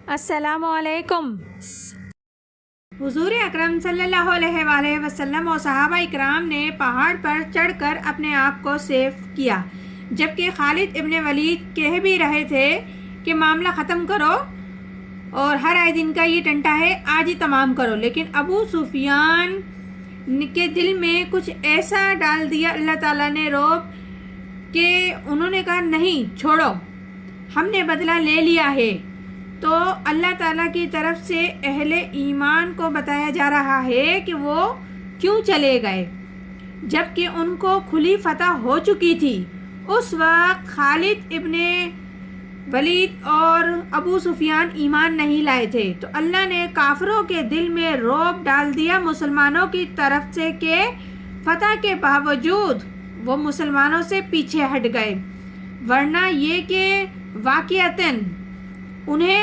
السلام علیکم۔ حضور اکرم صلی اللہ علیہ وآلہ وسلم اور صحابہ اکرام نے پہاڑ پر چڑھ کر اپنے آپ کو سیف کیا، جبکہ خالد ابن ولید کہہ بھی رہے تھے کہ معاملہ ختم کرو اور ہر آئے دن کا یہ ٹنٹا ہے، آج ہی تمام کرو۔ لیکن ابو سفیان کے دل میں کچھ ایسا ڈال دیا اللہ تعالیٰ نے رعب کہ انہوں نے کہا نہیں چھوڑو، ہم نے بدلہ لے لیا ہے۔ تو اللہ تعالیٰ کی طرف سے اہل ایمان کو بتایا جا رہا ہے کہ وہ کیوں چلے گئے جبکہ ان کو کھلی فتح ہو چکی تھی۔ اس وقت خالد ابن ولید اور ابو سفیان ایمان نہیں لائے تھے، تو اللہ نے کافروں کے دل میں رعب ڈال دیا مسلمانوں کی طرف سے کہ فتح کے باوجود وہ مسلمانوں سے پیچھے ہٹ گئے، ورنہ یہ کہ واقعتاً انہیں